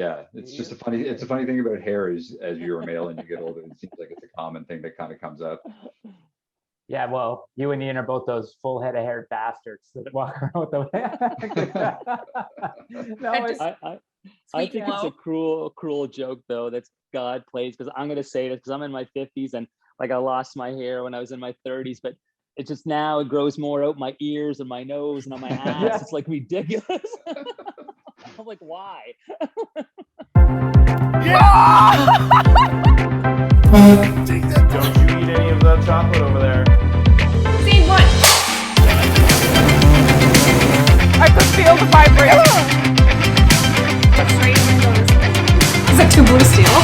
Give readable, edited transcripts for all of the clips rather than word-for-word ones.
Yeah, it's a funny thing about hair is as you're a male and you get older, it seems like it's a common thing that kind of comes up. Yeah, well, you and Ian are both those full head of hair bastards that walk around with them. No, I think it's a cruel joke though. That's God plays, because I'm gonna say this because I'm in my 50s and like I lost my hair when I was in my 30s, but it just now it grows more out my ears and my nose and on my ass. Yeah. It's like ridiculous. I'm like, why? Don't you eat any of the chocolate over there. Scene one. I could feel the vibration. Is that too blue steel?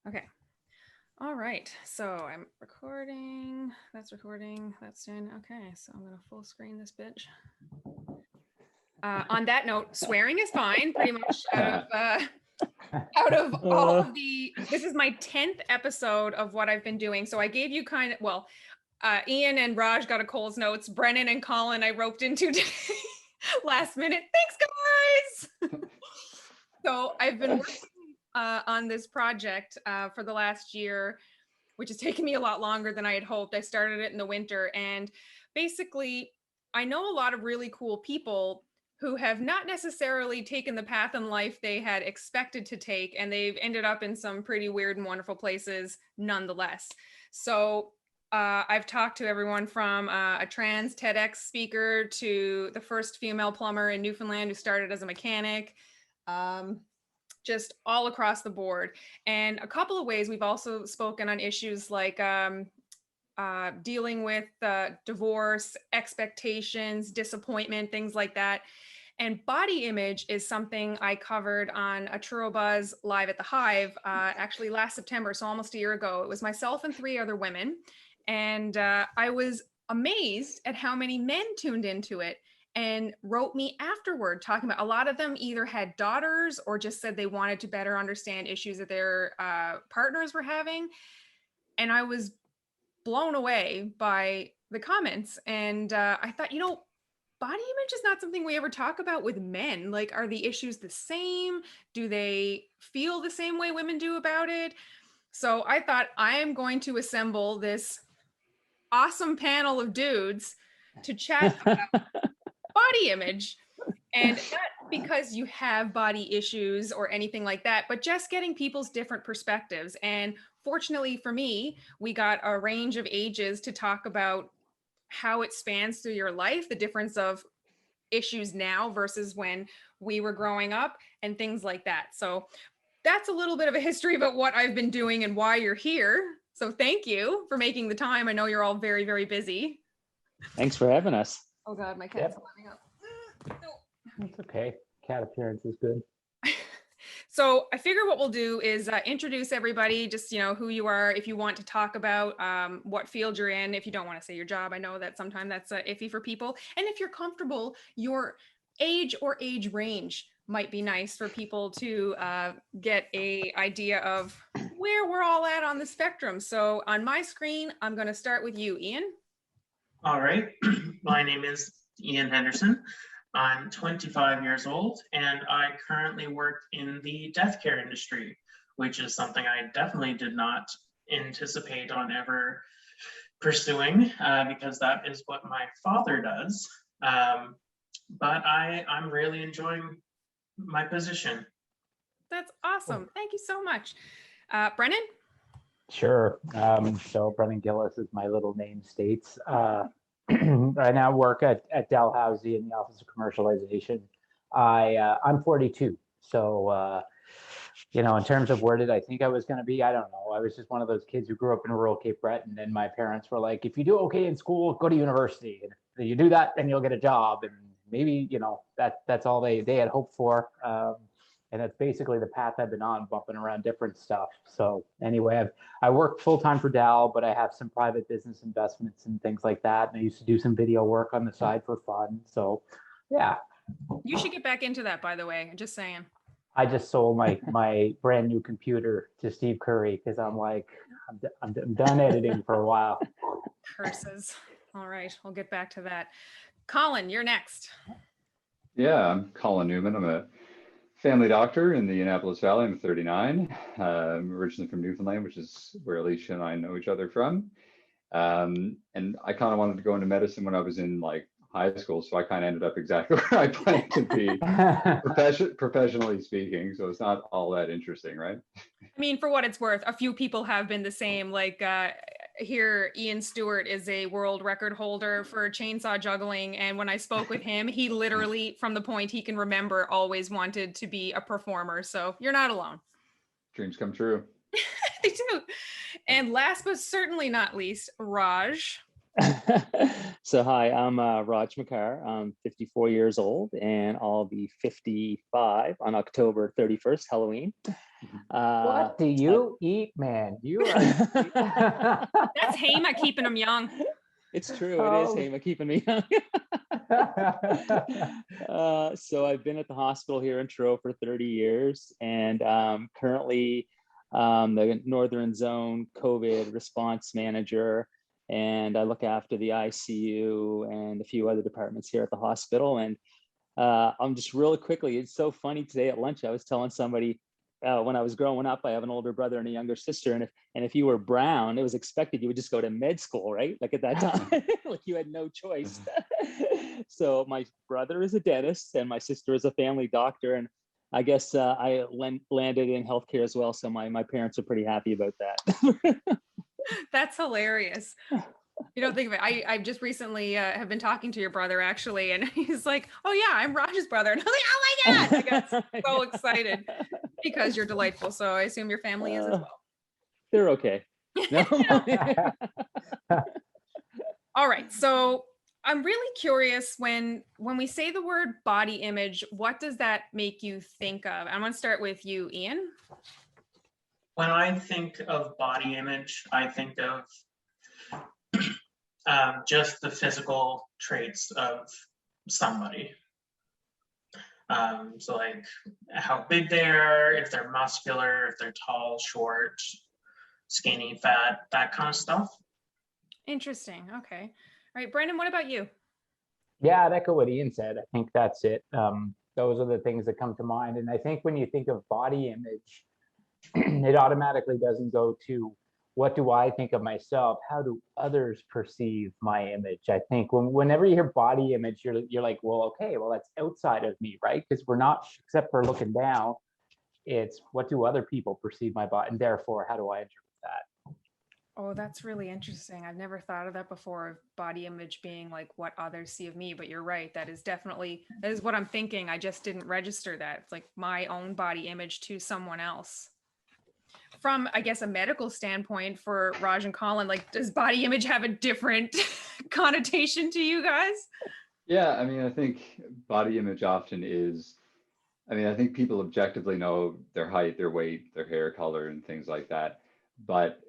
Okay. All right. So I'm recording. That's recording. That's in. Okay. So I'm going to full screen this bitch. On that note, swearing is fine, pretty much out of all of the, this is my 10th episode of what I've been doing. So I gave you kind of, well, Ian and Raj got a Cole's notes. Brennan and Colin I roped into today last minute. Thanks, guys. So I've been working on this project for the last year, which has taken me a lot longer than I had hoped. I started it in the winter, and basically I know a lot of really cool people who have not necessarily taken the path in life they had expected to take, and they've ended up in some pretty weird and wonderful places nonetheless. So I've talked to everyone from a trans TEDx speaker to the first female plumber in Newfoundland who started as a mechanic, just all across the board. And a couple of ways we've also spoken on issues like dealing with divorce, expectations, disappointment, things like that. And body image is something I covered on a Churro Buzz live at the Hive, actually last September, so almost a year ago. It was myself and 3 other women. And I was amazed at how many men tuned into it and wrote me afterward, talking about, a lot of them either had daughters or just said they wanted to better understand issues that their partners were having. And I was blown away by the comments. And I thought, body image is not something we ever talk about with men. Like, are the issues the same? Do they feel the same way women do about it? So I thought, I am going to assemble this awesome panel of dudes to chat about body image. And not because you have body issues or anything like that, but just getting people's different perspectives. And fortunately for me, we got a range of ages to talk about how it spans through your life, the difference of issues now versus when we were growing up and things like that. So that's a little bit of a history about what I've been doing and why you're here. So thank you for making the time. I know you're all very, very busy. Thanks for having us. Oh God, my cat's climbing up. No. It's okay. Cat appearance is good. So I figure what we'll do is introduce everybody, just, who you are, if you want to talk about what field you're in, if you don't want to say your job. I know that sometimes that's iffy for people. And if you're comfortable, your age or age range might be nice for people to get a idea of where we're all at on the spectrum. So on my screen, I'm going to start with you, Ian. All right. My name is Ian Henderson. I'm 25 years old, and I currently work in the death care industry, which is something I definitely did not anticipate on ever pursuing, because that is what my father does. But I'm really enjoying my position. That's awesome. Thank you so much. Brennan? Sure. So Brennan Gillis is my little name states. I now work at Dalhousie in the Office of Commercialization. I'm 42. So, in terms of where did I think I was going to be, I don't know. I was just one of those kids who grew up in rural Cape Breton, and my parents were like, if you do okay in school, go to university. And if you do that, then you'll get a job. And maybe, that's all they had hoped for. And that's basically the path I've been on, bumping around different stuff. So anyway, I work full-time for Dal, but I have some private business investments and things like that. And I used to do some video work on the side for fun. So yeah. You should get back into that, by the way. Just saying. I just sold my brand new computer to Steve Curry because I'm like, I'm done editing for a while. Curses. All right, we'll get back to that. Colin, you're next. Yeah, I'm Colin Newman. I'm a family doctor in the Annapolis Valley. I'm 39. I'm originally from Newfoundland, which is where Alicia and I know each other from. And I kind of wanted to go into medicine when I was in like high school, so I kind of ended up exactly where I planned to be, professionally speaking. So it's not all that interesting, right? I mean, for what it's worth, a few people have been the same. Like here, Ian Stewart is a world record holder for chainsaw juggling. And when I spoke with him, he literally, from the point he can remember, always wanted to be a performer. So you're not alone. Dreams come true. They do. And last but certainly not least, Raj. So hi, I'm Raj Makkar. I'm 54 years old, and I'll be 55 on October 31st, Halloween. What do you eat, man? You are. That's Hema keeping him young. It's true. It is Hema keeping me young. So I've been at the hospital here in Truro for 30 years, and currently the Northern Zone COVID response manager. And I look after the ICU and a few other departments here at the hospital. And I'm just really quickly, it's so funny today at lunch, I was telling somebody when I was growing up, I have an older brother and a younger sister. And if you were brown, it was expected you would just go to med school, right? Like at that time, like you had no choice. So my brother is a dentist and my sister is a family doctor. And I guess I landed in healthcare as well. So my parents are pretty happy about that. That's hilarious. You don't think of it. I just recently have been talking to your brother actually, and he's like, "Oh yeah, I'm Raj's brother," and I was like, "Oh my god!" I got so excited because you're delightful. So I assume your family is as well. They're okay. No. All right. So I'm really curious when we say the word body image, what does that make you think of? I'm going to start with you, Ian. When I think of body image, I think of just the physical traits of somebody. So like how big they are, if they're muscular, if they're tall, short, skinny, fat, that kind of stuff. Interesting. Okay. All right, Brennan, what about you? Yeah, I'd echo what Ian said. I think that's it. Those are the things that come to mind. And I think when you think of body image, it automatically doesn't go to what do I think of myself? How do others perceive my image? I think whenever you hear body image, you're like, well, okay, well, that's outside of me, right? Because we're not, except for looking down, it's what do other people perceive my body? And therefore, how do I interpret that? Oh, that's really interesting. I've never thought of that before, of body image being like what others see of me, but you're right. That is what I'm thinking. I just didn't register that. It's like my own body image to someone else. From, I guess, a medical standpoint for Raj and Colin, like, does body image have a different connotation to you guys? Yeah, I mean, I think body image often is, I think people objectively know their height, their weight, their hair color, and things like that. But,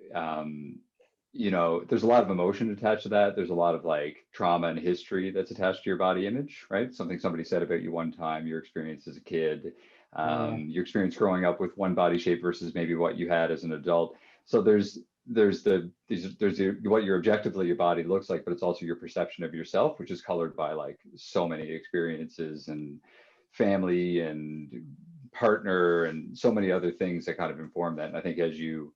there's a lot of emotion attached to that. There's a lot of like trauma and history that's attached to your body image, right? Something somebody said about you one time, your experience as a kid, your experience growing up with one body shape versus maybe what you had as an adult. So there's what your objectively your body looks like, but it's also your perception of yourself, which is colored by like so many experiences and family and partner and so many other things that kind of inform that. And I think as you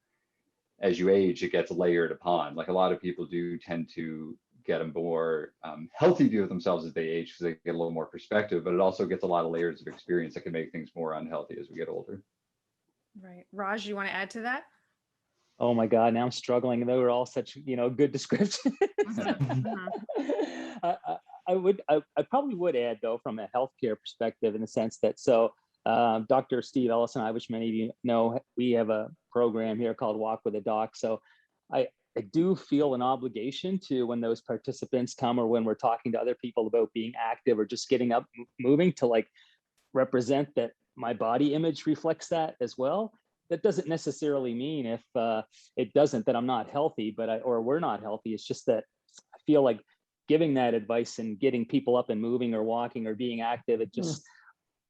age, it gets layered upon. Like a lot of people do tend to get a more healthy view of themselves as they age because they get a little more perspective, but it also gets a lot of layers of experience that can make things more unhealthy as we get older. Right. Raj, you want to add to that? Oh my God, now I'm struggling. They were all such, good descriptions. I probably would add though, from a healthcare perspective, in the sense that, Dr. Steve Ellis and I, which many of you know, we have a program here called Walk with a Doc. So I do feel an obligation to, when those participants come or when we're talking to other people about being active or just getting up, moving, to like represent that my body image reflects that as well. That doesn't necessarily mean if it doesn't, that I'm not healthy, or we're not healthy. It's just that I feel like giving that advice and getting people up and moving or walking or being active, it just,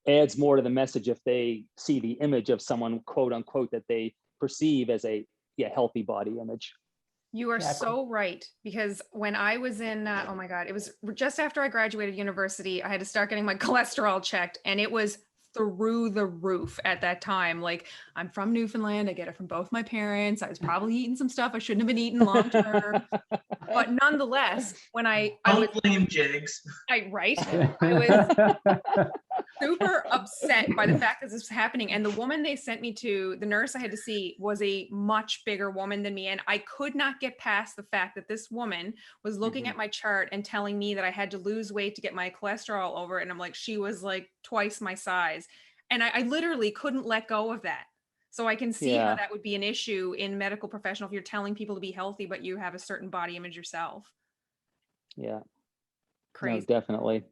adds more to the message if they see the image of someone, quote unquote, that they perceive as a healthy body image. You are so right, because when I was in, oh my God, it was just after I graduated university, I had to start getting my cholesterol checked, and it was through the roof at that time. Like, I'm from Newfoundland. I get it from both my parents. I was probably eating some stuff I shouldn't have been eating long term. But nonetheless, when I Don't blame Jigs. I was super upset by the fact that this was happening. And the woman they sent me to, the nurse I had to see, was a much bigger woman than me. And I could not get past the fact that this woman was looking at my chart and telling me that I had to lose weight to get my cholesterol over. And I'm like, she was like twice my size. And I literally couldn't let go of that. So I can see how that would be an issue in medical professional if you're telling people to be healthy, but you have a certain body image yourself. Yeah. Crazy. No, definitely.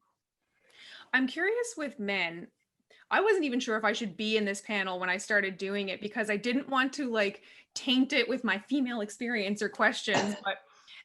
I'm curious with men. I wasn't even sure if I should be in this panel when I started doing it, because I didn't want to like taint it with my female experience or questions, but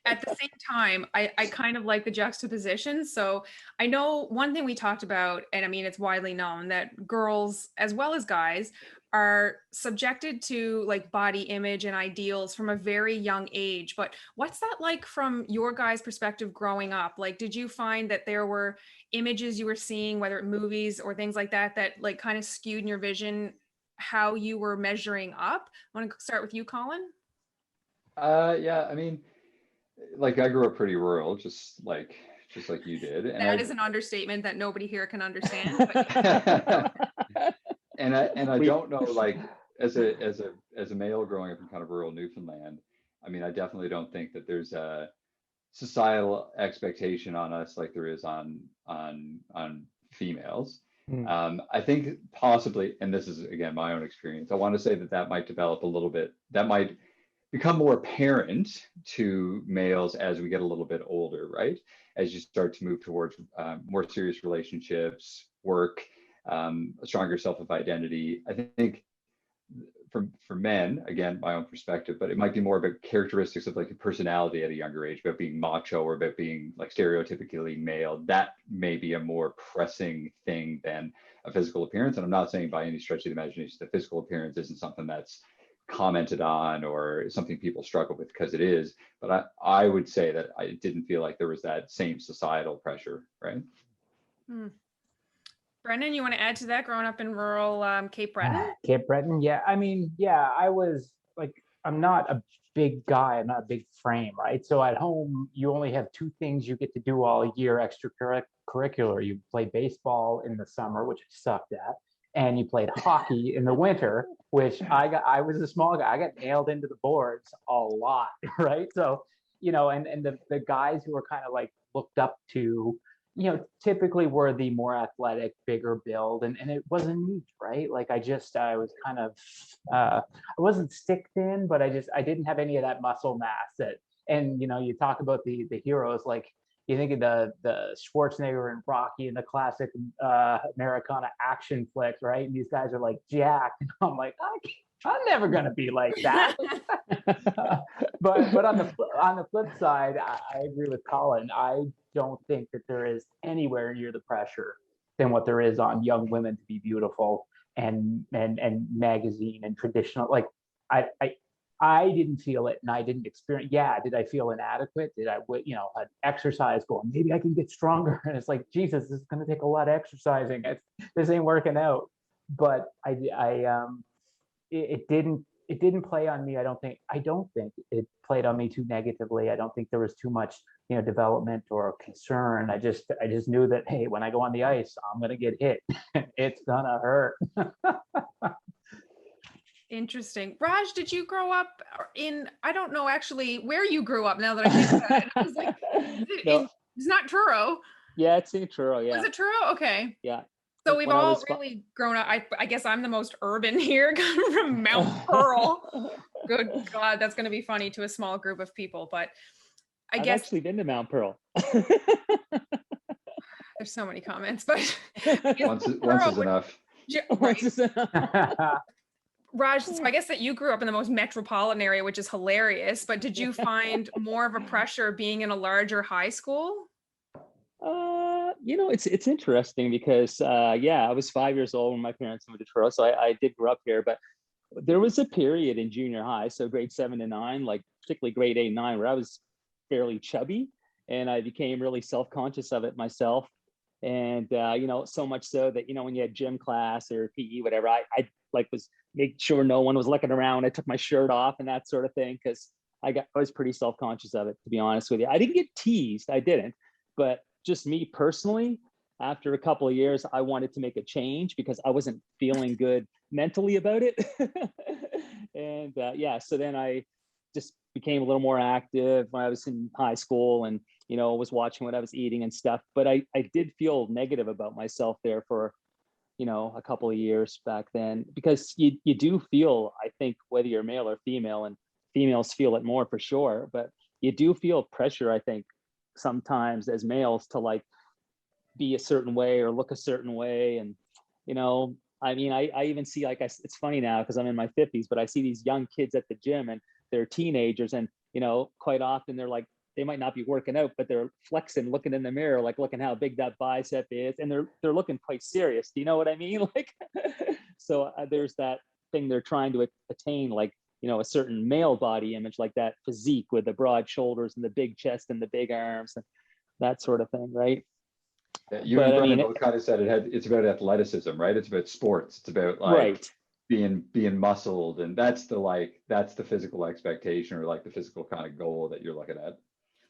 at the same time, I kind of like the juxtaposition. So I know one thing we talked about, and I mean, it's widely known that girls as well as guys are subjected to like body image and ideals from a very young age. But what's that like from your guys' perspective growing up? Like, did you find that there were images you were seeing, whether it movies or things like that, that like kind of skewed in your vision how you were measuring up? I want to start with you, Colin. Yeah, I mean, like I grew up pretty rural, just like you did. And that is an understatement that nobody here can understand. But and I don't know, like as a male growing up in kind of rural Newfoundland, I mean, I definitely don't think that there's a societal expectation on us like there is on females. I think possibly, and this is again my own experience, I want to say that might develop a little bit, that might become more apparent to males as we get a little bit older, right? As you start to move towards more serious relationships, work, a stronger self of identity. I think for men, again, my own perspective, but it might be more about characteristics of like a personality at a younger age, about being macho or about being like stereotypically male. That may be a more pressing thing than a physical appearance. And I'm not saying by any stretch of the imagination that physical appearance isn't something that's commented on or something people struggle with, because it is, but I would say that I didn't feel like there was that same societal pressure, right? Brennan, you want to add to that, growing up in rural Cape Breton? Cape Breton, yeah. I mean, yeah, I was like, I'm not a big guy, I'm not a big frame, right? So at home, you only have two things you get to do all year extracurricular. You play baseball in the summer, which I sucked at, and you played hockey in the winter, which I was a small guy. I got nailed into the boards a lot, right? So, you know, and the guys who were kind of like looked up to, you know, typically were the more athletic, bigger build, and it wasn't me, right? Like I was kind of, I wasn't stick thin, but I didn't have any of that muscle mass and you know, you talk about the heroes, like you think of the Schwarzenegger and Rocky and the classic Americana action flicks, right? And these guys are like jacked, and I'm like, I'm never gonna be like that. but on the flip side, I agree with Colin. I don't think that there is anywhere near the pressure than what there is on young women to be beautiful and magazine and traditional. Like I didn't feel it, and I didn't experience. Yeah, did I feel inadequate? Did I, you know, an exercise going, maybe I can get stronger? And it's like, Jesus, this is going to take a lot of exercising. This ain't working out. But it didn't play on me. I don't think it played on me too negatively. I don't think there was too much, you know, development or concern. I just knew that, hey, when I go on the ice, I'm gonna get hit. It's gonna hurt. Interesting. Raj, did you grow up in, I don't know actually where you grew up now that I think about it. I was like, it's not Truro. Yeah, it's in Truro, yeah. Was it Truro? Okay. Yeah. So we've all really grown up. I guess I'm the most urban here, from Mount Pearl. Good God, that's going to be funny to a small group of people, but I've actually been to Mount Pearl. There's so many comments, but once is enough. Once is enough. Raj, so I guess that you grew up in the most metropolitan area, which is hilarious, but did you find more of a pressure being in a larger high school? it's interesting because I was 5 years old when my parents moved to Toronto, so I did grow up here, but there was a period in junior high, so grade 7 to 9, like particularly grade 8 and 9, where I was fairly chubby, and I became really self-conscious of it myself. And so much so that when you had gym class or PE, whatever, I like was make sure no one was looking around. I took my shirt off and that sort of thing, because I was pretty self-conscious of it, to be honest with you. I didn't get teased, I didn't, but just me personally, after a couple of years, I wanted to make a change because I wasn't feeling good mentally about it. And so then I just became a little more active when I was in high school, and was watching what I was eating and stuff. But I did feel negative about myself there for a couple of years back then, because you do feel, I think, whether you're male or female, and females feel it more for sure, but you do feel pressure, I think, sometimes as males to like be a certain way or look a certain way. And I even see, like, it's funny now because I'm in my 50s, but I see these young kids at the gym and they're teenagers, and quite often they're like, they might not be working out, but they're flexing, looking in the mirror, like looking how big that bicep is, and they're looking quite serious. Do you know what I mean? Like, so there's that thing they're trying to attain, like a certain male body image, like that physique with the broad shoulders and the big chest and the big arms and that sort of thing, right? You and Brennan both kind of said it's about athleticism, right? It's about sports. It's about like right. being muscled, and that's the physical expectation, or like the physical kind of goal that you're looking at.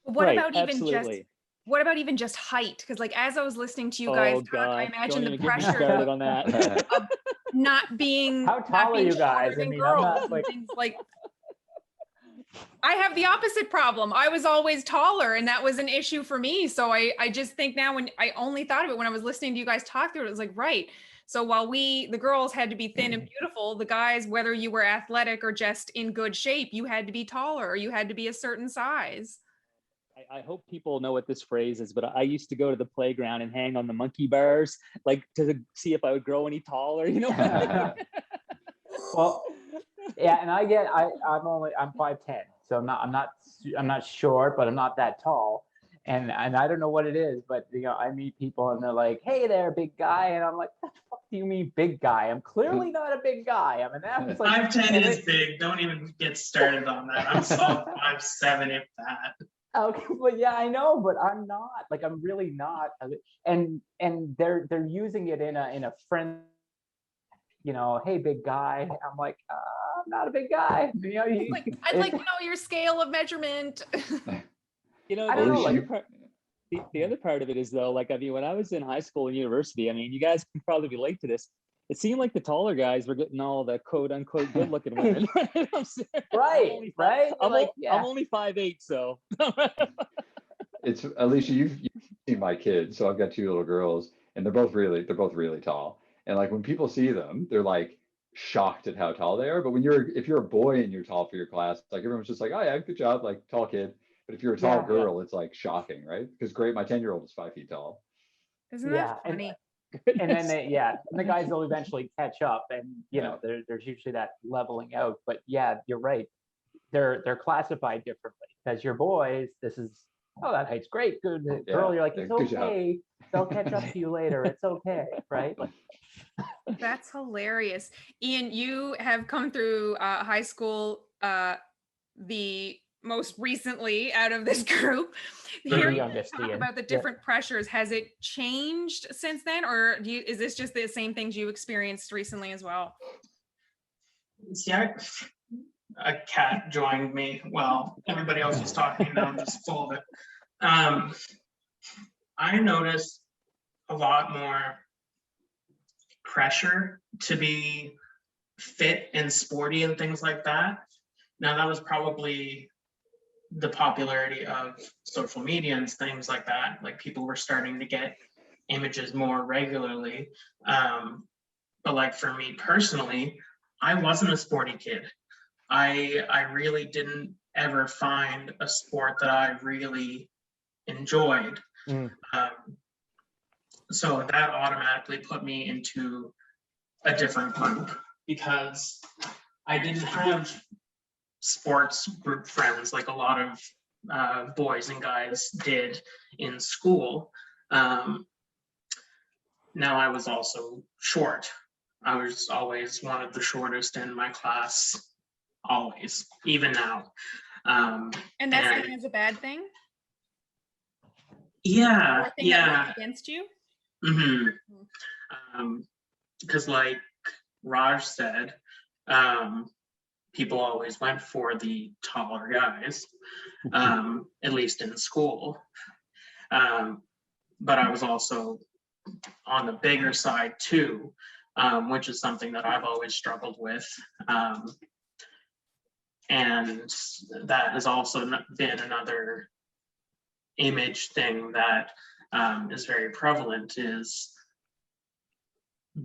What right, about even absolutely. just what about even just height? Because like as I was listening to you guys talk, I imagine the pressure on that. of not being how tall are you guys? I mean, girls I'm not, like... and things like. I have the opposite problem. I was always taller, and that was an issue for me. So I just think now, when I only thought of it when I was listening to you guys talk through it, it was like, right. So while the girls had to be thin and beautiful, the guys, whether you were athletic or just in good shape, you had to be taller, or you had to be a certain size. I hope people know what this phrase is, but I used to go to the playground and hang on the monkey bars, like to see if I would grow any taller, Well, yeah, and I'm 5'10", so I'm not short, but I'm not that tall. And I don't know what it is, but I meet people and they're like, "Hey there, big guy," and I'm like, "What the fuck do you mean, big guy? I'm clearly not a big guy. I'm an average." Like, 5'10" is big. Don't even get started on that. I'm solid 5'7", if that. Okay, well, yeah, I know, but I'm not. Like, I'm really not. And they're using it in a friend. Hey, big guy. I'm like, I'm not a big guy. I'd like to know your scale of measurement. The other part of it is, though, like, I mean, when I was in high school and university, I mean, you guys can probably relate to this. It seemed like the taller guys were getting all the quote unquote good looking women. Right. I'm only 5'8", so. It's Alicia, you've seen my kids, so I've got 2 little girls, and they're both really tall. And like when people see them, they're like shocked at how tall they are. But if you're a boy and you're tall for your class, like everyone's just like, "Oh yeah, good job, like tall kid." But if you're a tall girl, it's like shocking, right? Because my 10-year-old is 5 feet tall. Isn't that funny? And then the guys will eventually catch up, and there's usually that leveling out. But yeah, you're right. They're classified differently, because your boys, this is, oh, that height's great, good. Girl, you're like, it's okay. They'll catch up to you later. It's okay, right? Like, that's hilarious. Ian, you have come through high school the most recently out of this group. Hearing you talk about the different pressures, has it changed since then, or is this just the same things you experienced recently as well? See, a cat joined me while everybody else was talking, and I'm just full of it. I noticed a lot more pressure to be fit and sporty and things like that. Now, that was probably the popularity of social media and things like that. Like, people were starting to get images more regularly. But like for me personally, I wasn't a sporty kid. I really didn't ever find a sport that I really enjoyed. So that automatically put me into a different group, because I didn't have sports group friends like a lot of boys and guys did in school. Now I was also short. I was always one of the shortest in my class, always, even now. And that's seen as a bad thing? Yeah, Or a thing that works against you? Because like Raj said, people always went for the taller guys, at least in school. But I was also on the bigger side too, which is something that I've always struggled with. And that has also been another image thing that is very prevalent, is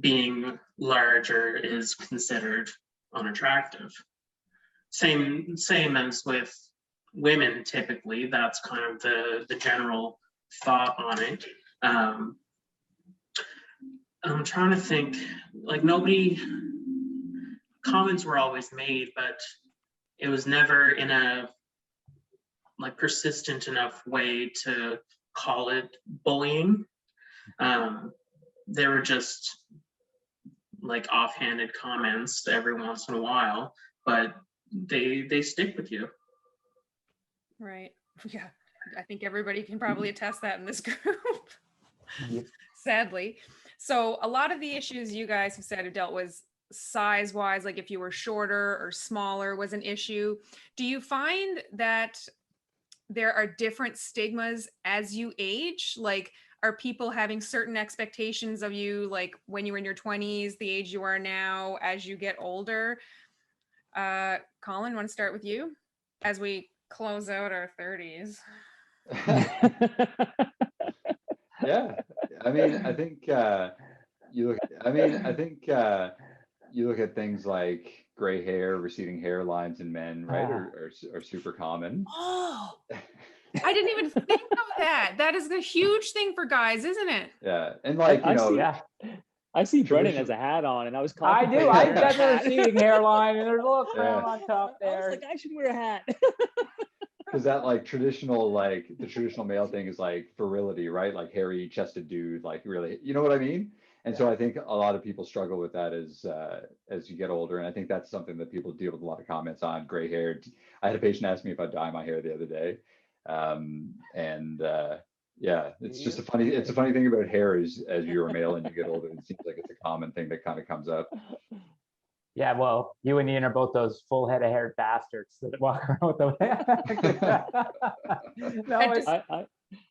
being larger is considered unattractive. Same as with women, typically, that's kind of the general thought on it. I'm trying to think, like comments were always made, but it was never in a like persistent enough way to call it bullying. They were just like offhanded comments every once in a while, but they stick with you. Right. Yeah. I think everybody can probably attest that in this group. Yep. Sadly. So a lot of the issues you guys have said have dealt with size wise, like if you were shorter or smaller was an issue. Do you find that there are different stigmas as you age? Like, are people having certain expectations of you, like when you were in your 20s, the age you are now, as you get older? Colin, want to start with you as we close out our 30s? Yeah, I mean, I think you look at things like gray hair, receding hairlines in men, right, are super common. Oh, I didn't even think of that. That is a huge thing for guys, isn't it? Yeah, and like I see Brennan has a hat on, and I was I do. contemplating I've wearing got a the hat. receding hairline, and there's a little crown on top I was there. like, I should wear a hat. Because that like traditional, like the traditional male thing is like virility, right? Like hairy chested dude, like really, you know what I mean? And so I think a lot of people struggle with that as you get older. And I think that's something that people deal with a lot of comments on. Gray hair. I had a patient ask me if I'd dye my hair the other day. Yeah, it's just a funny thing about hair is as you're a male and you get older, it seems like it's a common thing that kind of comes up. Yeah, well, you and Ian are both those full head of hair bastards that walk around with them.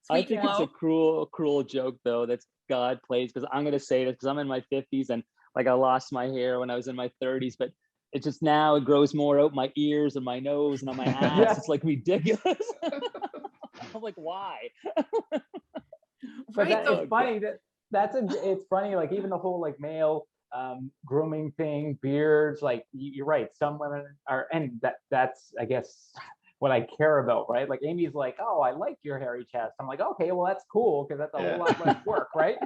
I think it's a cruel joke though. That's God plays, because I'm gonna say this because I'm in my 50s and like I lost my hair when I was in my 30s, but it just now it grows more out my ears and my nose and on my ass. Yeah. It's like ridiculous. I'm like, why? But it's funny it's funny, like even the whole like male grooming thing, beards, like you're right, some women are, and that's I guess what I care about, right? Like Amy's like, oh, I like your hairy chest. I'm like, okay, well that's cool because that's a whole lot less work, right?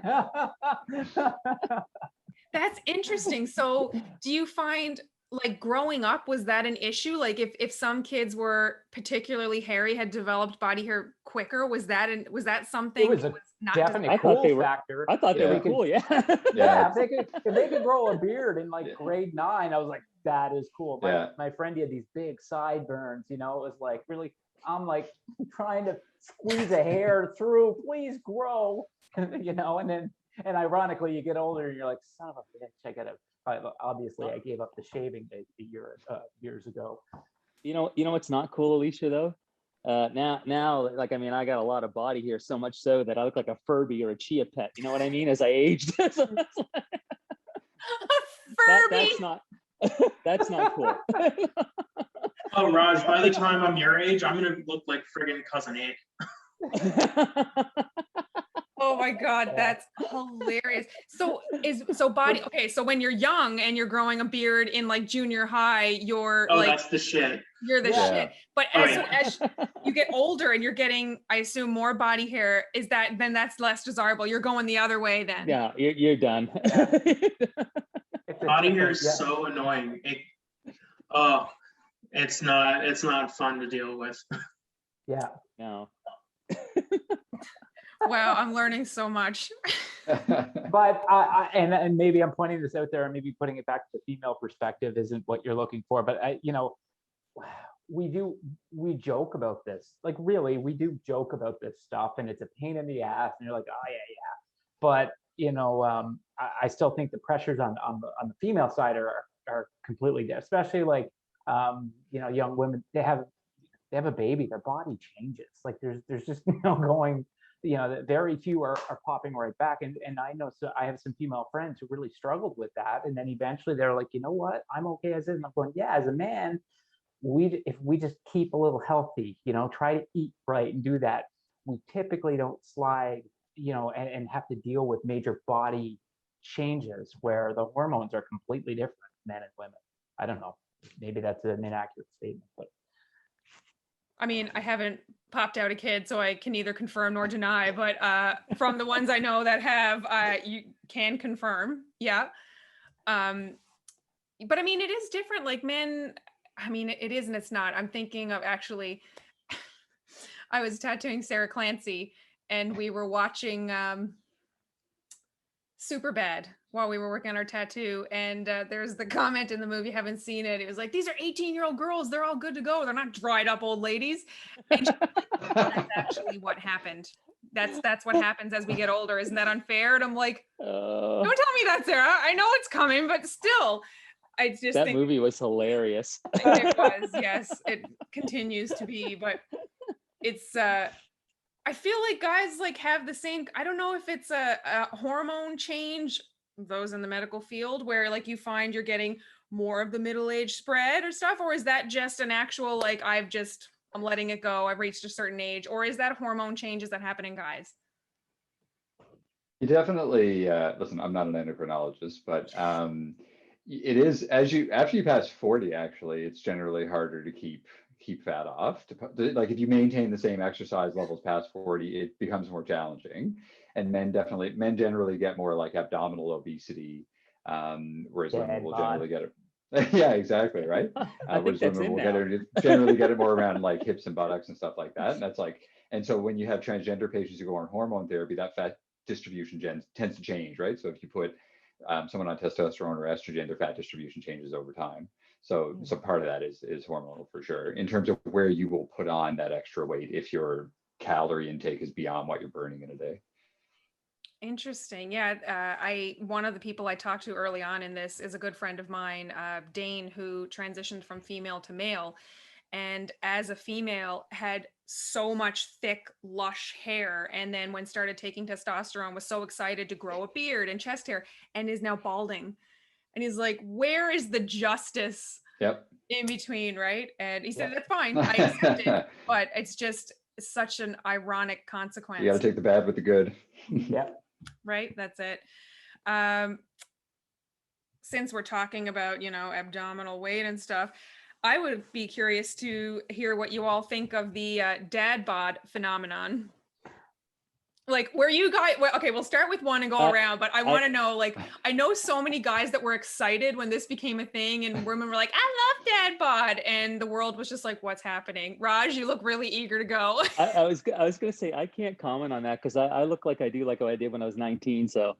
That's interesting. So do you find like growing up, was that an issue? Like if some kids were particularly hairy, had developed body hair quicker, was that something? It was a definite cool factor. I thought they were cool, yeah. Yeah, if they could grow a beard in like grade 9, I was like, that is cool. My friend, he had these big sideburns, you know, it was like really, I'm like trying to squeeze a hair through, please grow, you know, and ironically you get older and you're like, son of a bitch, obviously I gave up the shaving years ago. You know what's not cool, Alicia, though? Now, like, I mean, I got a lot of body here, so much so that I look like a Furby or a Chia Pet. You know what I mean? As I aged. So Furby. That's not cool. Oh, Raj, by the time I'm your age, I'm gonna look like friggin' Cousin Ed. Oh my God, that's hilarious. So body, okay, so when you're young and you're growing a beard in like junior high, you're that's the shit. You're the shit. But as you get older and you're getting, I assume, more body hair, then that's less desirable. You're going the other way then. Yeah, you're done. Body hair is so annoying. It's not fun to deal with. Yeah. No. Wow, I'm learning so much. But and maybe I'm pointing this out there, and maybe putting it back to the female perspective isn't what you're looking for. But we joke about this. Like, really, we do joke about this stuff, and it's a pain in the ass. And you're like, oh yeah. But I still think the pressures on the female side are completely different, especially like young women. They have a baby, their body changes. Like there's just going, very few are popping right back. And I know, so I have some female friends who really struggled with that. And then eventually they're like, you know what, I'm okay as is. And I'm going, yeah, as a man, if we just keep a little healthy, try to eat right and do that, we typically don't slide, and have to deal with major body changes where the hormones are completely different, men and women. I don't know. Maybe that's an inaccurate statement, but I mean, I haven't popped out a kid, so I can neither confirm nor deny, but from the ones I know that have, you can confirm. Yeah. But I mean, it is different. Like men, I mean, it is and it's not. I'm thinking of actually, I was tattooing Sarah Clancy and we were watching Superbad while we were working on our tattoo. And there's the comment in the movie, haven't seen it. It was like, these are 18-year-old girls. They're all good to go. They're not dried up old ladies. And she was like, that's actually what happened. That's what happens as we get older. Isn't that unfair? And I'm like, don't tell me that, Sarah. I know it's coming, but still, I just that think movie was hilarious. it was, yes, it continues to be, but it's I feel like guys like have the same, I don't know if it's a hormone change, those in the medical field, where like you find you're getting more of the middle-age spread or stuff, or is that just an actual like I'm letting it go, I've reached a certain age, or is that hormone changes that happen in guys? You definitely listen, I'm not an endocrinologist, but it is, after you pass 40, actually, it's generally harder to keep fat off. Like if you maintain the same exercise levels past 40, it becomes more challenging. And men generally get more like abdominal obesity, whereas women will generally get it. Yeah, exactly, right. Whereas women will generally get it more around like hips and buttocks and stuff like that. And that's like, and so when you have transgender patients who go on hormone therapy, that fat distribution tends to change, right? So if you put someone on testosterone or estrogen, their fat distribution changes over time. So part of that is hormonal for sure, in terms of where you will put on that extra weight if your calorie intake is beyond what you're burning in a day. Interesting. Yeah. One of the people I talked to early on in this is a good friend of mine, Dane, who transitioned from female to male. And as a female had so much thick, lush hair. And then when started taking testosterone, was so excited to grow a beard and chest hair, and is now balding. And he's like, where is the justice in between, right? And he said, that's fine, I accept it. But it's just such an ironic consequence. You got to take the bad with the good. Yeah. Right, that's it. Since we're talking about, abdominal weight and stuff, I would be curious to hear what you all think of the dad bod phenomenon. Like, where you guys, okay, we'll start with one and go around, but I want to know, like, I know so many guys that were excited when this became a thing, and women were like, I love dad bod, and the world was just like, what's happening? Raj, you look really eager to go. I was going to say, I can't comment on that because I look like I do like what I did when I was 19, so.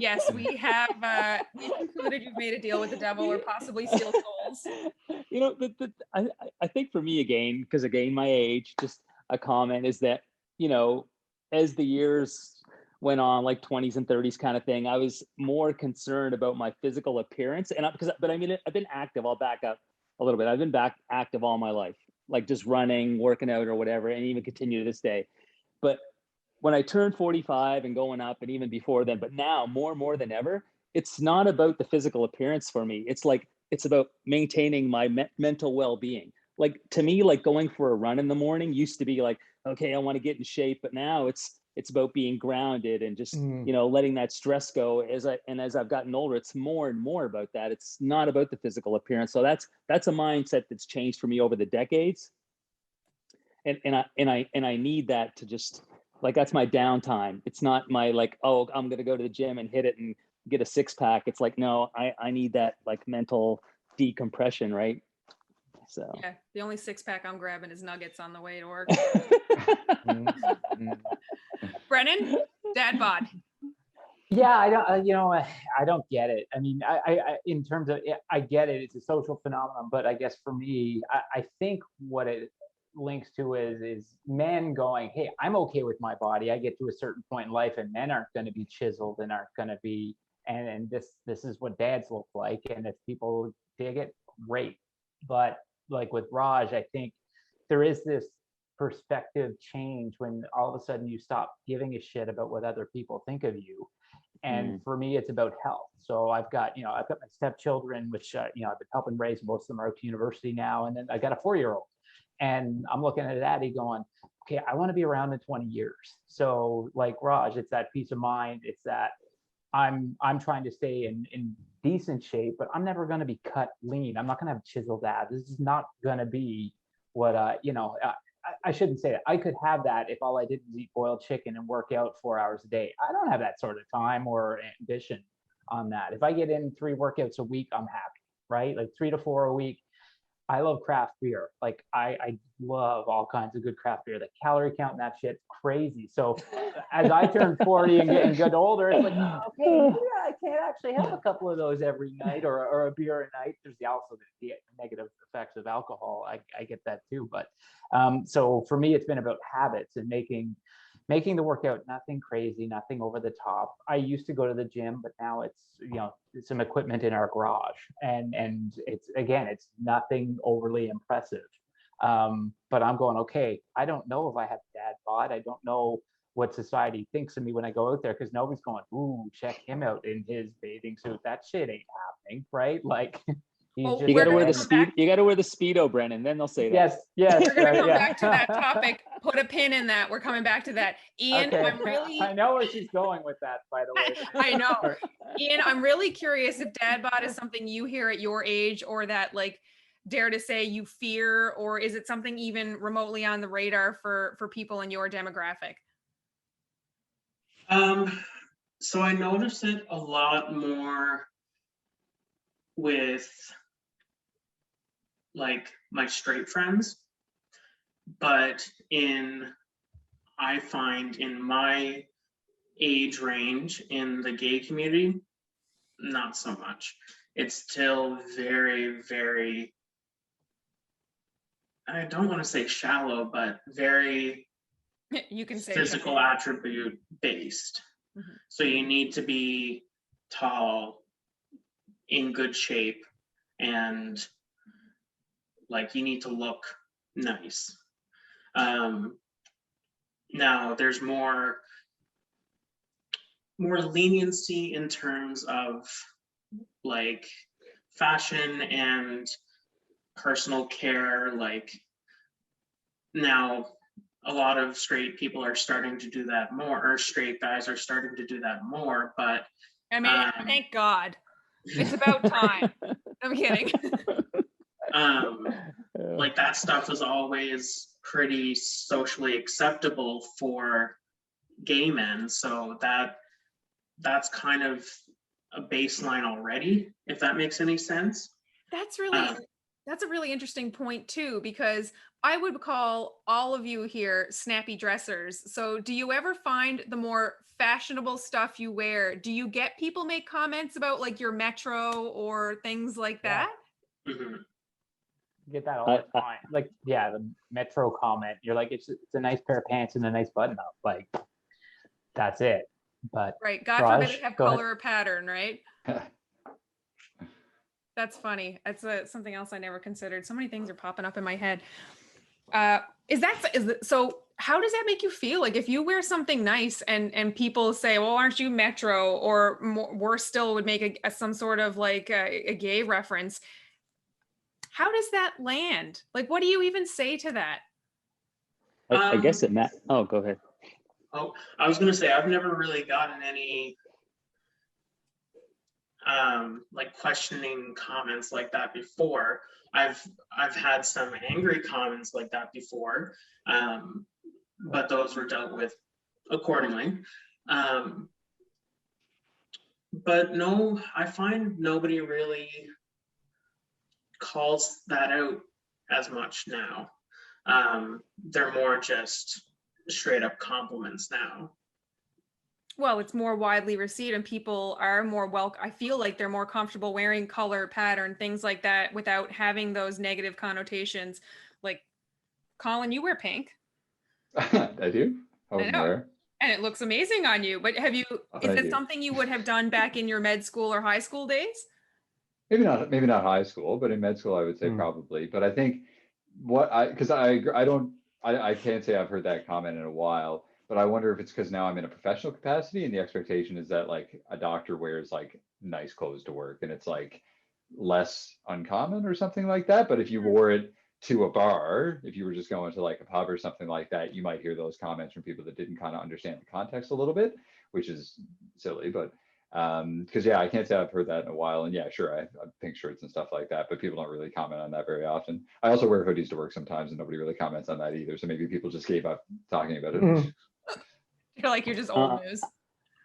Yes, we have we've concluded you've made a deal with the devil or possibly steal souls. I think for me, again, my age, just a comment is that, as the years went on, like 20s and 30s kind of thing, I was more concerned about my physical appearance. And I've been active. I'll back up a little bit. I've been active all my life, like just running, working out or whatever, and even continue to this day. But when I turned 45 and going up, and even before then, but now more than ever, it's not about the physical appearance for me. It's about maintaining my mental well-being. Like, to me, like going for a run in the morning used to be like, okay, I want to get in shape, but now it's about being grounded and just, letting that stress go. As I've gotten older, it's more and more about that. It's not about the physical appearance. So that's a mindset that's changed for me over the decades. And I need that to just, like, that's my downtime. It's not my like, oh, I'm going to go to the gym and hit it and get a 6-pack. It's like, no, I need that like mental decompression. Right. So Yeah, the only six-pack I'm grabbing is nuggets on the way to work. Brennan, dad bod. Yeah, I don't, I don't get it. I mean, in terms of, I get it. It's a social phenomenon, but I guess for me, I think what it links to is men going, hey, I'm okay with my body. I get to a certain point in life, and men aren't going to be chiseled and aren't going to be, and this is what dads look like. And if people dig it, great. But like with Raj, I think there is this perspective change when all of a sudden you stop giving a shit about what other people think of you. And for me, it's about health. So I've got my stepchildren, which, I've been helping raise. Most of them are out to university now. And then I got a 4-year-old. And I'm looking at Addie going, okay, I want to be around in 20 years. So like Raj, it's that peace of mind. It's that I'm trying to stay in decent shape, but I'm never going to be cut lean. I'm not going to have chiseled abs. This is not going to be what, I shouldn't say that. I could have that if all I did was eat boiled chicken and work out 4 hours a day. I don't have that sort of time or ambition on that. If I get in 3 workouts a week, I'm happy, right? Like 3 to 4 a week. I love craft beer. Like I love all kinds of good craft beer. The calorie count and that shit's crazy. So as I turn 40 and get older, it's like, okay, yeah, I can't actually have a couple of those every night or a beer a night. There's also the negative effects of alcohol. I get that too. But so for me, it's been about habits and making the workout nothing crazy, nothing over the top. I used to go to the gym, but now it's some equipment in our garage, and it's nothing overly impressive. But I'm going, okay, I don't know if I have dad bod. I don't know what society thinks of me when I go out there, because nobody's going, ooh, check him out in his bathing suit. That shit ain't happening, right? Like. You got to wear the speed. You got to wear the Speedo, Brennan. Then they'll say that. Yes. We're going to come back to that topic. Put a pin in that. We're coming back to that. Ian, okay. I know where she's going with that, by the way. I know. Ian, I'm really curious if dad bod is something you hear at your age, or that, like, dare to say, you fear, or is it something even remotely on the radar for people in your demographic? So I noticed it a lot more with like my straight friends, but I find in my age range in the gay community, not so much. It's still very, very, I don't want to say shallow, but very you can say physical attribute based. Mm-hmm. So you need to be tall, in good shape, and like you need to look nice. Now there's more leniency in terms of like fashion and personal care. Like now a lot of straight people are starting to do that more, or straight guys are starting to do that more, but I mean, thank God. It's about time. I'm kidding. Like that stuff is always pretty socially acceptable for gay men, so that's kind of a baseline already, if that makes any sense. That's a really interesting point too, because I would call all of you here snappy dressers. So do you ever find the more fashionable stuff you wear, do you get people make comments about like your Metro or things like that? Mm-hmm. Get that all the time. Like, yeah, the Metro comment. You're like, it's a nice pair of pants and a nice button up. Like, that's it. But right, God forbid it have color or pattern, right? That's funny. That's something else I never considered. So many things are popping up in my head. So how does that make you feel? Like if you wear something nice and people say, well, aren't you Metro? Or worse still, would make some sort of like a gay reference. How does that land? Like, what do you even say to that? I guess it oh, go ahead. Oh, I was going to say, I've never really gotten any like questioning comments like that before. I've had some angry comments like that before, but those were dealt with accordingly. But no, I find nobody really calls that out as much now. They're more just straight up compliments now. Well, it's more widely received and people are more I feel like they're more comfortable wearing color, pattern, things like that without having those negative connotations. Like, Colin, you wear pink. I do. I know. And it looks amazing on you. But is it something you would have done back in your med school or high school days? Maybe not high school, but in med school, I would say probably. But I think I can't say I've heard that comment in a while, but I wonder if it's because now I'm in a professional capacity and the expectation is that like a doctor wears like nice clothes to work and it's like less uncommon or something like that. But if you wore it to a bar, if you were just going to like a pub or something like that, you might hear those comments from people that didn't kind of understand the context a little bit, which is silly. But because I can't say I've heard that in a while. And yeah, sure, I have pink shirts and stuff like that, but people don't really comment on that very often. I also wear hoodies to work sometimes and nobody really comments on that either. So maybe people just gave up talking about it. I feel like you're just old news.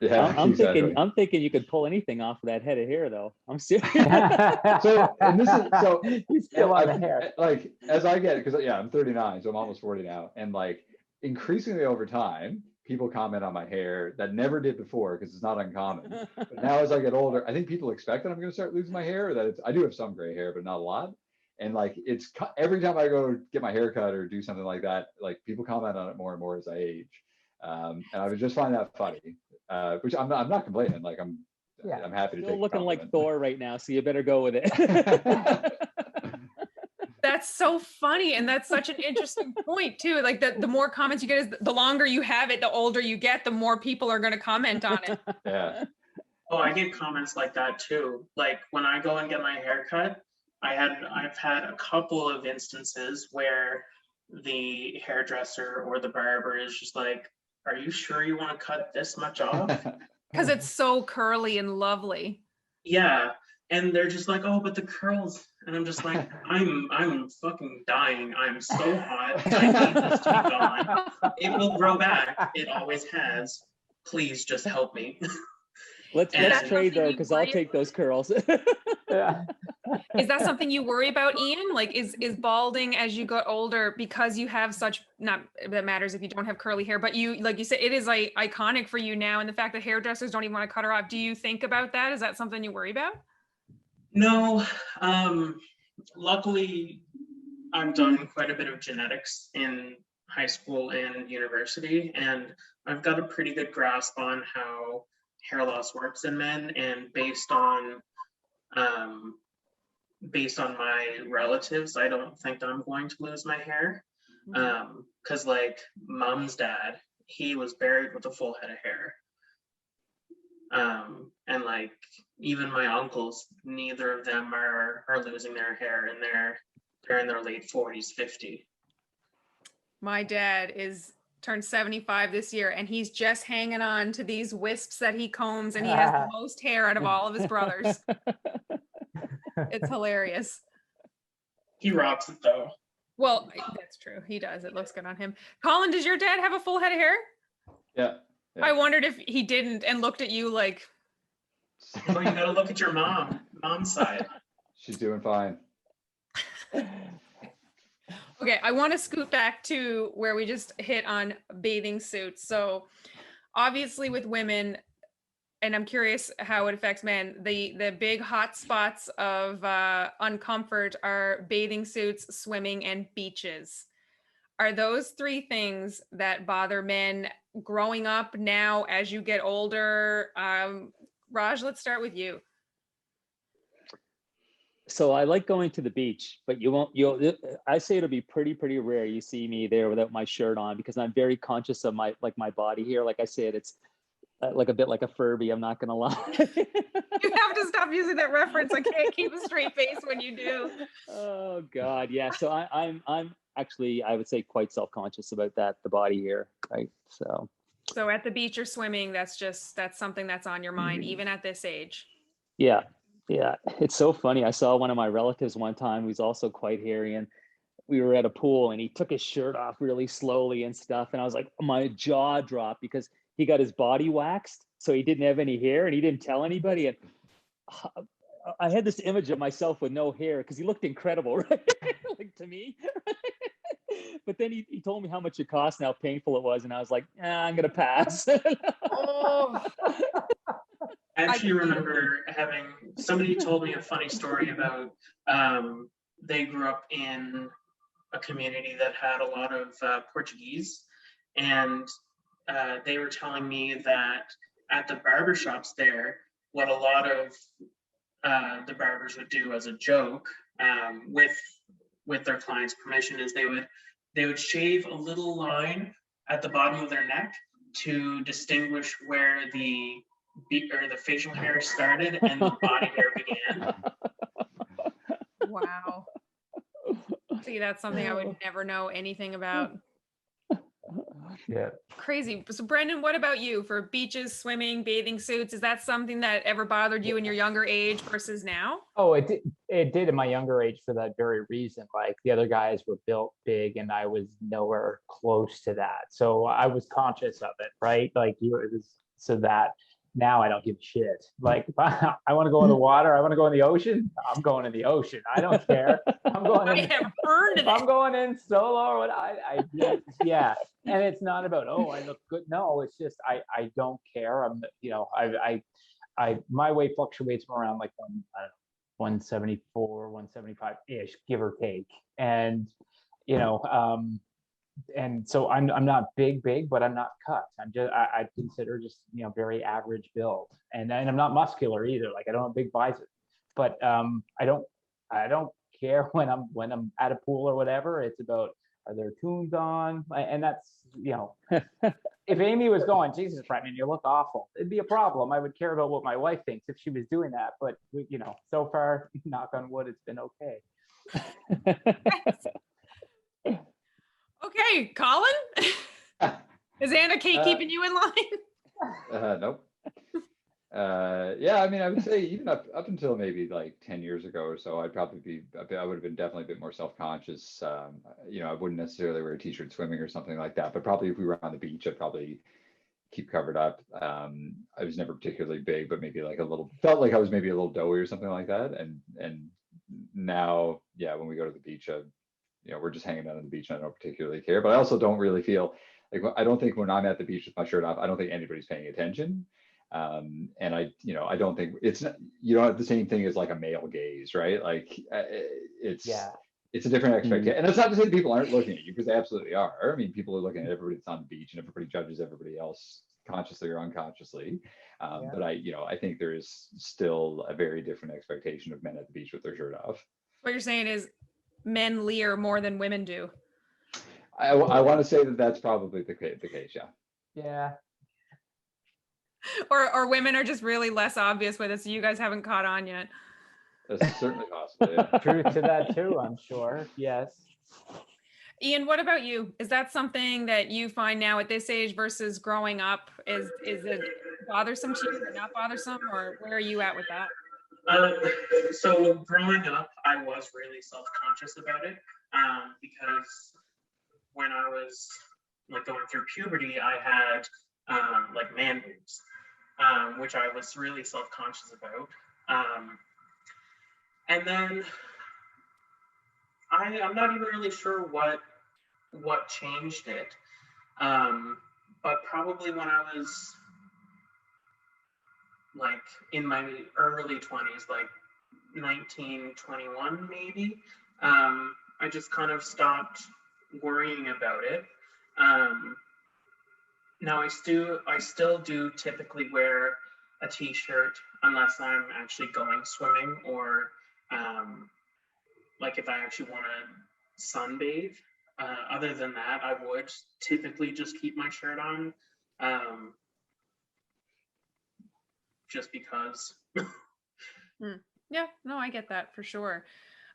Yeah, I'm exactly. thinking you could pull anything off of that head of hair though. I'm serious. He's still on the hair. Like as I get it, because I'm 39, so I'm almost 40 now, and like increasingly over time, people comment on my hair that never did before because it's not uncommon. But now as I get older, I think people expect that I'm going to start losing my hair, or that I do have some gray hair, but not a lot. And like it's every time I go get my hair cut or do something like that, like people comment on it more and more as I age. And I was just finding that funny, which I'm not complaining. Like I'm happy to Still take. Looking like Thor right now, so you better go with it. That's so funny, and that's such an interesting point too. Like the more comments you get, is the longer you have it, the older you get, the more people are going to comment on it. Yeah. Oh, I get comments like that too. Like when I go and get my hair cut, I've had a couple of instances where the hairdresser or the barber is just like, "Are you sure you want to cut this much off?" Because it's so curly and lovely. Yeah. And they're just like, "Oh, but the curls," and I'm just like, I'm fucking dying. I'm so hot. I need this to be gone. It will grow back. It always has. Please just help me. Let's trade though, because I'll take those curls. Yeah. Is that something you worry about, Ian? Like, is balding as you get older, because you have such, not that matters if you don't have curly hair, but you, like you said, it is like iconic for you now, and the fact that hairdressers don't even want to cut her off. Do you think about that? Is that something you worry about? No, luckily I've done quite a bit of genetics in high school and university, and I've got a pretty good grasp on how hair loss works in men, and based on my relatives, I don't think I'm going to lose my hair. Because like mom's dad, he was buried with a full head of hair. And like even my uncles, neither of them are losing their hair, and they're in their late 40s, 50. My dad turned 75 this year, and he's just hanging on to these wisps that he combs, and he has the most hair out of all of his brothers. It's hilarious. He rocks it though. Well, that's true. He does. It looks good on him. Colin, does your dad have a full head of hair? Yeah. I wondered if he didn't and looked at you like. Oh, you gotta look at your mom's side. She's doing fine. Okay, I want to scoot back to where we just hit on bathing suits. So obviously with women, and I'm curious how it affects men, the big hot spots of uncomfort are bathing suits, swimming, and beaches. Are those three things that bother men growing up, now as you get older? Raj, let's start with you. So I like going to the beach, but I say it'll be pretty rare you see me there without my shirt on, because I'm very conscious of my body here. Like I said, it's like a bit like a Furby. I'm not gonna lie. You have to stop using that reference. I can't keep a straight face when you do. Oh God, yeah. So I'm actually, I would say, quite self-conscious about that, the body here, right? So at the beach or swimming, that's something that's on your mind, even at this age. Yeah. It's so funny. I saw one of my relatives one time who's also quite hairy, and we were at a pool and he took his shirt off really slowly and stuff. And I was like, my jaw dropped, because he got his body waxed, so he didn't have any hair and he didn't tell anybody. And I had this image of myself with no hair because he looked incredible, right? Like to me. But then he told me how much it cost and how painful it was, and I was like, I'm gonna pass. Oh, I actually remember having somebody told me a funny story about they grew up in a community that had a lot of Portuguese, and they were telling me that at the barbershops there, what a lot of the barbers would do as a joke with their clients' permission is they would shave a little line at the bottom of their neck to distinguish where the facial hair started and the body hair began. wow. See, that's something I would never know anything about. Yeah. Crazy. So Brendan, what about you for beaches, swimming, bathing suits? Is that something that ever bothered you in your younger age versus now? Oh, it did in my younger age for that very reason. Like the other guys were built big and I was nowhere close to that. So I was conscious of it, right? Like it was so that now I don't give a shit. Like if I want to go in the water, I want to go in the ocean, I'm going in the ocean. I don't care. I'm going I in, have earned if it. I'm going in solo or what yeah. And it's not about, oh, I look good. No, it's just I don't care. I'm my weight fluctuates from around like 174, 175 ish, give or take. And and so I'm not big, but I'm not cut. I'm just I consider just very average build, and I'm not muscular either. Like I don't have big biceps, but I don't care when I'm at a pool or whatever. It's about, are there tunes on, and that's if Amy was going, Jesus, Brennan, you look awful, it'd be a problem. I would care about what my wife thinks if she was doing that. But so far, knock on wood, it's been okay. Okay, Colin? Is Anna Kate keeping you in line? Nope. Yeah, I mean, I would say even up until maybe like 10 years ago or so, I would have been definitely a bit more self-conscious. I wouldn't necessarily wear a t-shirt swimming or something like that, but probably if we were on the beach, I'd probably keep covered up. I was never particularly big, but maybe like felt like I was maybe a little doughy or something like that. And now, yeah, when we go to the beach, we're just hanging out on the beach and I don't particularly care, but I also don't really feel like, I don't think when I'm at the beach with my shirt off, I don't think anybody's paying attention. And I don't think it's not, you don't have the same thing as like a male gaze, right? Like it's a different expectation. And it's not to say people aren't looking at you, because they absolutely are. I mean, people are looking at everybody that's on the beach and everybody judges everybody else consciously or unconsciously. But I think there is still a very different expectation of men at the beach with their shirt off. What you're saying is men leer more than women do. I want to say that that's probably the case. Yeah. Or women are just really less obvious with it, so you guys haven't caught on yet. That's certainly possible. Yeah. Truth to that too, I'm sure. Yes. Ian, what about you? Is that something that you find now at this age versus growing up? Is it bothersome to you or not bothersome, or where are you at with that? So growing up, I was really self-conscious about it because when I was like going through puberty, I had like man boobs, which I was really self-conscious about. And then I'm not even really sure what changed it, but probably when I was like in my early 20s, like 19, 21 maybe, I just kind of stopped worrying about it. Now I still do typically wear a t-shirt unless I'm actually going swimming or like if I actually want to sunbathe. Other than that, I would typically just keep my shirt on. Just because. Yeah, no, I get that for sure.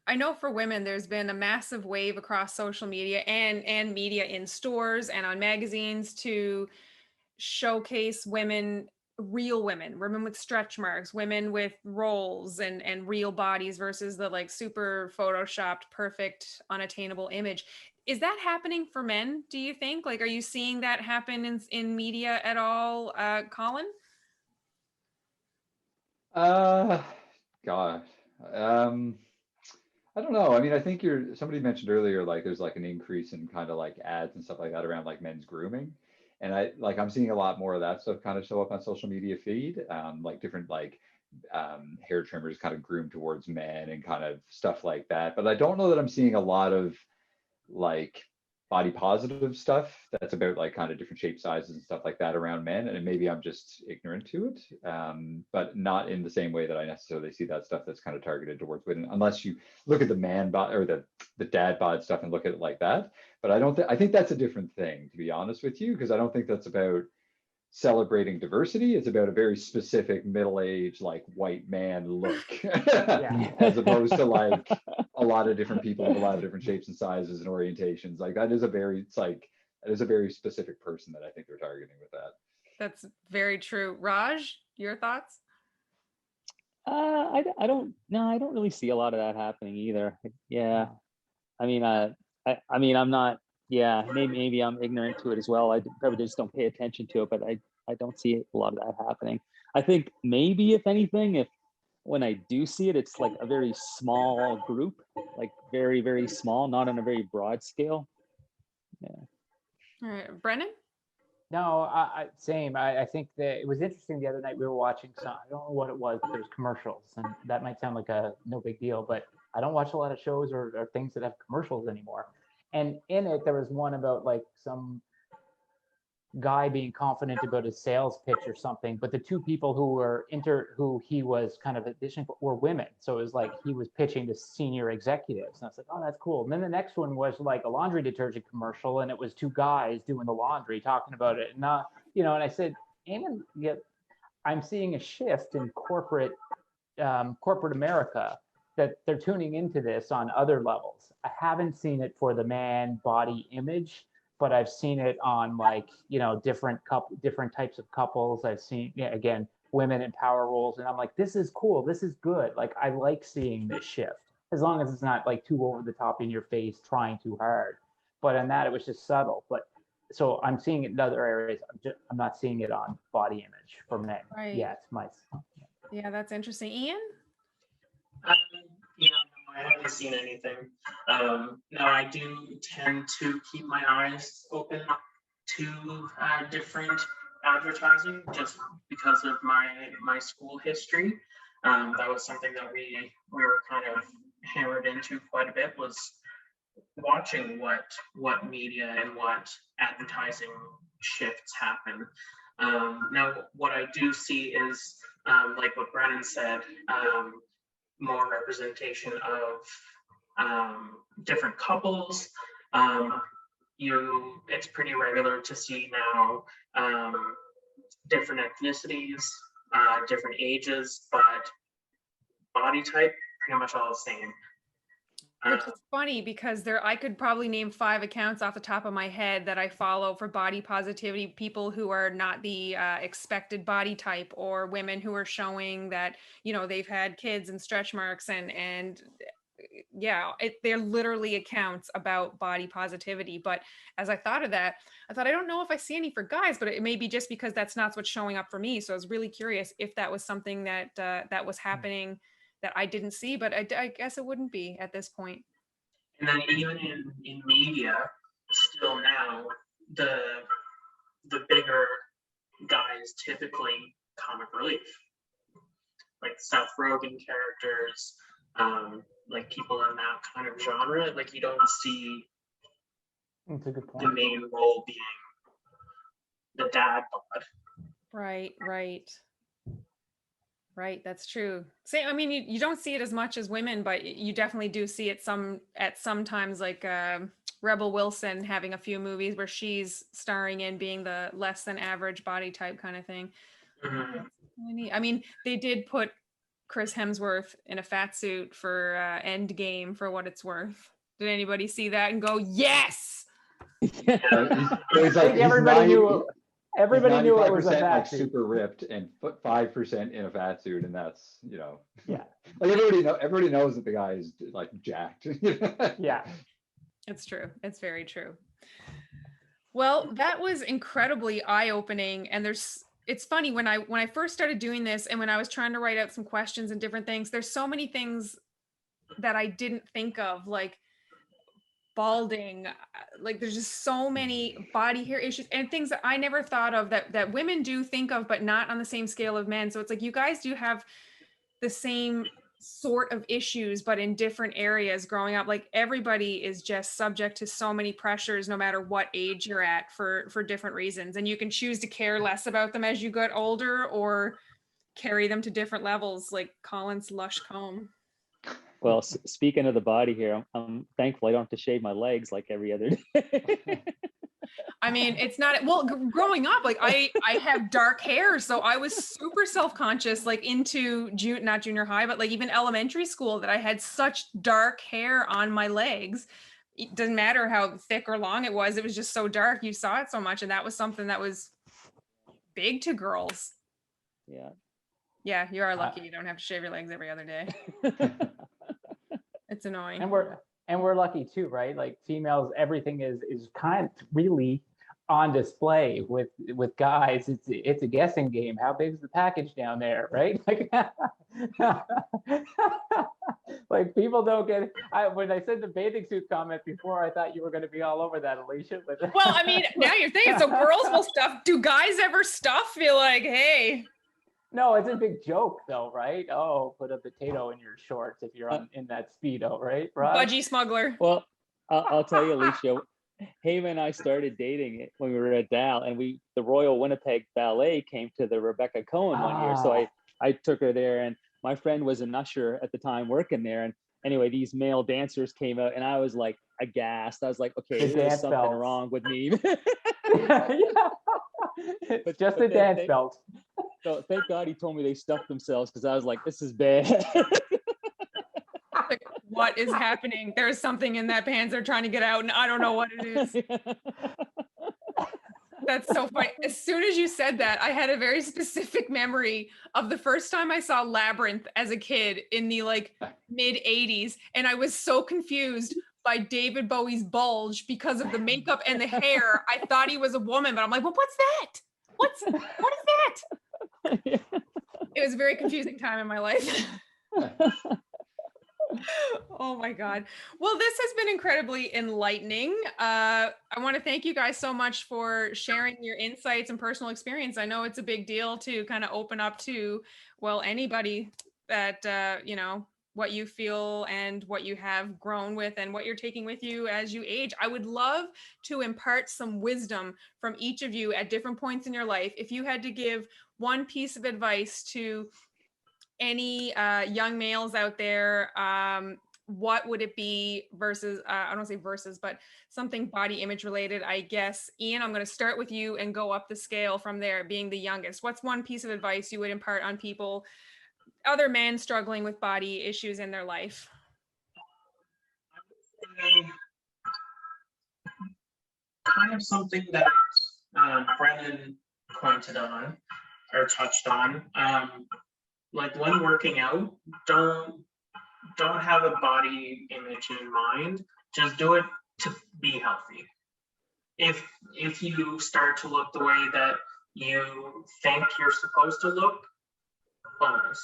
I know for women, there's been a massive wave across social media and media in stores and on magazines to showcase women, real women with stretch marks, women with rolls and real bodies versus the like super photoshopped, perfect, unattainable image. Is that happening for men, do you think? Like, are you seeing that happen in media at all, Colin? God. I don't know. I mean, I think somebody mentioned earlier, like there's like an increase in kind of like ads and stuff like that around like men's grooming. And I'm seeing a lot more of that stuff kind of show up on social media feed, like different like hair trimmers kind of groomed towards men and kind of stuff like that. But I don't know that I'm seeing a lot of like body positive stuff that's about like kind of different shape sizes and stuff like that around men, and maybe I'm just ignorant to it, but not in the same way that I necessarily see that stuff that's kind of targeted towards women, unless you look at the man bod or the dad bod stuff and look at it like that. But I think that's a different thing, to be honest with you, because I don't think that's about celebrating diversity. It's about a very specific middle-aged like white man look as opposed to like a lot of different people with a lot of different shapes and sizes and orientations. Like that is a very specific person that I think they're targeting with that. That's very true. Raj, your thoughts? I don't really see a lot of that happening either. Yeah. I mean, I'm not, maybe I'm ignorant to it as well. I probably just don't pay attention to it, but I don't see a lot of that happening. I think maybe if anything, when I do see it, it's like a very small group, like very, very small, not on a very broad scale. Yeah. All right, Brennan? No, same. I think that it was interesting the other night we were watching some, I don't know what it was, but there's commercials, and that might sound like a no big deal, but I don't watch a lot of shows or things that have commercials anymore. And in it, there was one about like some guy being confident about his sales pitch or something, but the two people who he was kind of auditioning for were women. So it was like he was pitching to senior executives. And I was like, oh, that's cool. And then the next one was like a laundry detergent commercial, and it was two guys doing the laundry talking about it. And and I said, I'm seeing a shift in corporate America, that they're tuning into this on other levels. I haven't seen it for the man body image, but I've seen it on like, different types of couples. I've seen, again, women in power roles. And I'm like, this is cool. This is good. Like, I like seeing this shift, as long as it's not like too over the top in your face, trying too hard. But on that, it was just subtle. But so I'm seeing it in other areas. I'm not seeing it on body image for men. Right. Yeah, it's my. Yeah, that's interesting. Ian? No, I haven't seen anything. No, I do tend to keep my eyes open to different advertising, just because of my school history. That was something that we were kind of hammered into quite a bit, was watching what media and what advertising shifts happen. Now, what I do see is, like what Brennan said, more representation of different couples. It's pretty regular to see now different ethnicities, different ages, but body type pretty much all the same. Which is funny, because I could probably name 5 accounts off the top of my head that I follow for body positivity, people who are not the expected body type, or women who are showing that, they've had kids and stretch marks, and they're literally accounts about body positivity. But as I thought of that, I don't know if I see any for guys, but it may be just because that's not what's showing up for me. So I was really curious if that was something that that was happening that I didn't see, but I guess it wouldn't be at this point. And then even in media, still now, the bigger guys typically comic relief, like Seth Rogen characters, like people in that kind of genre. Like, you don't see That's a good point. the main role being the dad bod. Right, that's true. I mean, you don't see it as much as women, but you definitely do see it sometimes, like Rebel Wilson having a few movies where she's starring in, being the less than average body type kind of thing. Mm-hmm. Really neat. I mean, they did put Chris Hemsworth in a fat suit for Endgame, for what it's worth. Did anybody see that and go, yes? It's like everybody knew. Everybody knew it was a fat like suit. super ripped, and 5% in a fat suit, and that's Yeah. Like everybody knows that the guy is like jacked. Yeah. It's true. It's very true. Well, that was incredibly eye-opening, and there's it's funny when I first started doing this and when I was trying to write out some questions and different things, there's so many things that I didn't think of, like balding, like there's just so many body hair issues and things that I never thought of that women do think of, but not on the same scale of men. So it's like you guys do have the same sort of issues, but in different areas growing up. Like everybody is just subject to so many pressures, no matter what age you're at, for different reasons. And you can choose to care less about them as you get older or carry them to different levels, like Colin's lush comb. Well, speaking of the body here, I'm thankful I don't have to shave my legs like every other day. I mean, it's not, well, growing up, like I have dark hair, so I was super self-conscious, like into not junior high, but like even elementary school, that I had such dark hair on my legs. It doesn't matter how thick or long it was just so dark. You saw it so much, and that was something that was big to girls. Yeah. Yeah, you are lucky you don't have to shave your legs every other day. It's annoying. And we're lucky too, right? Like females, everything is kind of really on display. With guys, it's a guessing game. How big is the package down there, right? Like, like people don't get. When I said the bathing suit comment before, I thought you were going to be all over that, Alicia. But well, I mean, now you're thinking, so girls will stuff. Do guys ever stuff? Feel like, hey. No, it's a big joke though, right? Oh, put a potato in your shorts if you're in that Speedo, right? Budgie smuggler. Well, I'll tell you, Alicia, Hema and I started dating when we were at Dal, and the Royal Winnipeg Ballet came to the Rebecca Cohen one year. So I took her there, and my friend was an usher at the time working there. And anyway, these male dancers came out, and I was like aghast. I was like, okay, there's something wrong with me. Yeah. But just the dance belts. So thank God he told me they stuffed themselves, because I was like, this is bad. Like, what is happening? There's something in that pants they're trying to get out, and I don't know what it is. That's so funny. As soon as you said that, I had a very specific memory of the first time I saw Labyrinth as a kid in the like mid 80s. And I was so confused by David Bowie's bulge because of the makeup and the hair. I thought he was a woman, but I'm like, well, what's that? What is that? It was a very confusing time in my life. Oh my God. Well, this has been incredibly enlightening. I want to thank you guys so much for sharing your insights and personal experience. I know it's a big deal to kind of open up to, well, anybody that, you know, what you feel and what you have grown with and what you're taking with you as you age. I would love to impart some wisdom from each of you at different points in your life. If you had to give one piece of advice to any young males out there, what would it be versus, I don't want to say versus, but something body image related, I guess. Ian, I'm going to start with you and go up the scale from there, being the youngest. What's one piece of advice you would impart on people, other men struggling with body issues in their life? Kind of something that Brennan pointed on or touched on. Like when working out, don't have a body image in mind. Just do it to be healthy. If you start to look the way that you think you're supposed to look, bonus.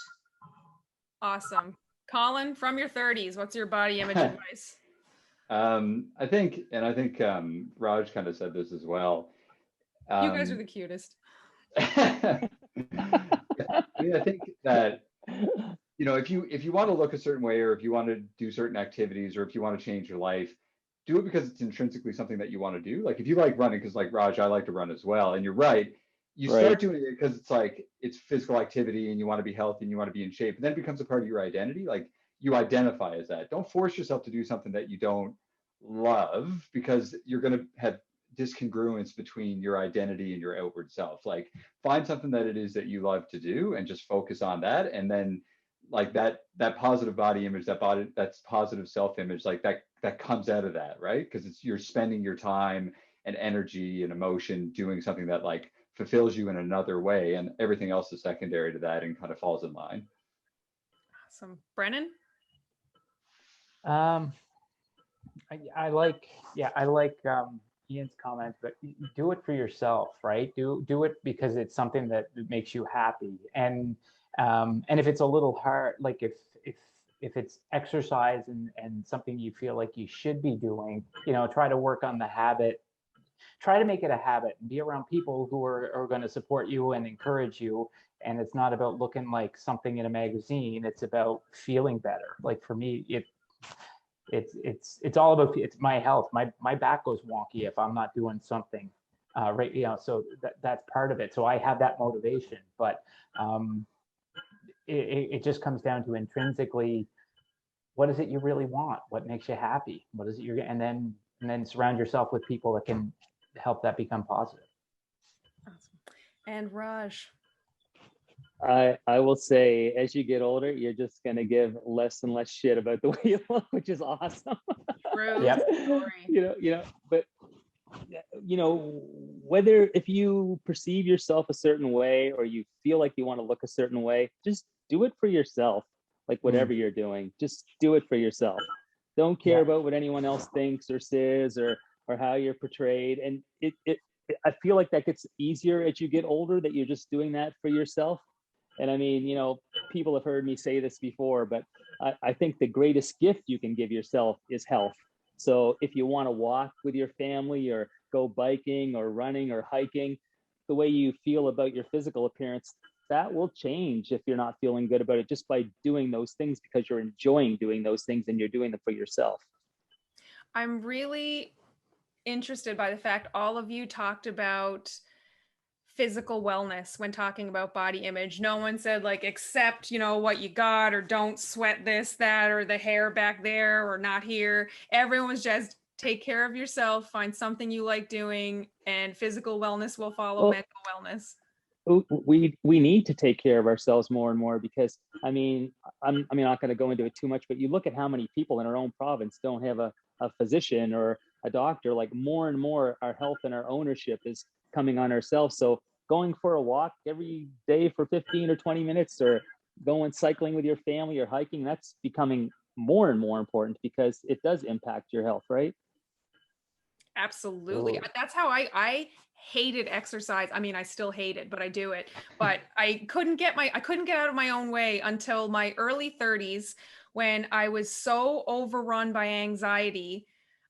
Awesome. Colin, from your 30s, what's your body image advice? I think Raj kind of said this as well. You guys are the cutest. I think that, you know, if you want to look a certain way, or if you want to do certain activities, or if you want to change your life, do it because it's intrinsically something that you want to do. Like if you like running, because like Raj, I like to run as well. And you're right. You start doing it because it's like it's physical activity and you want to be healthy and you want to be in shape. And then it becomes a part of your identity. Like you identify as that. Don't force yourself to do something that you don't love, because you're going to have discongruence between your identity and your outward self. Like find something that it is that you love to do and just focus on that. And then like that positive body image, that's positive self-image, like that comes out of that, right? Because you're spending your time and energy and emotion doing something that like fulfills you in another way, and everything else is secondary to that and kind of falls in line. Awesome. Brennan? I like Ian's comment, but do it for yourself, right? Do it because it's something that makes you happy. And if it's a little hard, like if it's exercise and something you feel like you should be doing, try to work on the habit. Try to make it a habit and be around people who are going to support you and encourage you. And it's not about looking like something in a magazine. It's about feeling better. Like for me, it's all about, it's my health. My back goes wonky if I'm not doing something, right? So that's part of it. So I have that motivation, but it just comes down to intrinsically, what is it you really want? What makes you happy? What is it and then surround yourself with people that can help that become positive. Awesome. And Raj. I will say, as you get older, you're just gonna give less and less shit about the way you look, which is awesome. True. Yep. But whether if you perceive yourself a certain way or you feel like you want to look a certain way, just do it for yourself. Like whatever you're doing, just do it for yourself. Don't care about what anyone else thinks or says or how you're portrayed. And I feel like that gets easier as you get older, that you're just doing that for yourself. And I mean, people have heard me say this before, but I think the greatest gift you can give yourself is health. So if you want to walk with your family or go biking or running or hiking, the way you feel about your physical appearance, that will change if you're not feeling good about it, just by doing those things because you're enjoying doing those things and you're doing them for yourself. I'm really interested by the fact all of you talked about physical wellness when talking about body image. No one said like, accept, what you got, or don't sweat this, that, or the hair back there, or not here. Everyone was just take care of yourself, find something you like doing, and physical wellness will follow mental wellness. We need to take care of ourselves more and more, because I'm not going to go into it too much, but you look at how many people in our own province don't have a physician or a doctor. Like more and more, our health and our ownership is coming on ourselves. So going for a walk every day for 15 or 20 minutes, or going cycling with your family or hiking, that's becoming more and more important because it does impact your health, right? Absolutely. That's how I hated exercise. I mean, I still hate it, but I do it. But I couldn't get out of my own way until my early 30s, when I was so overrun by anxiety.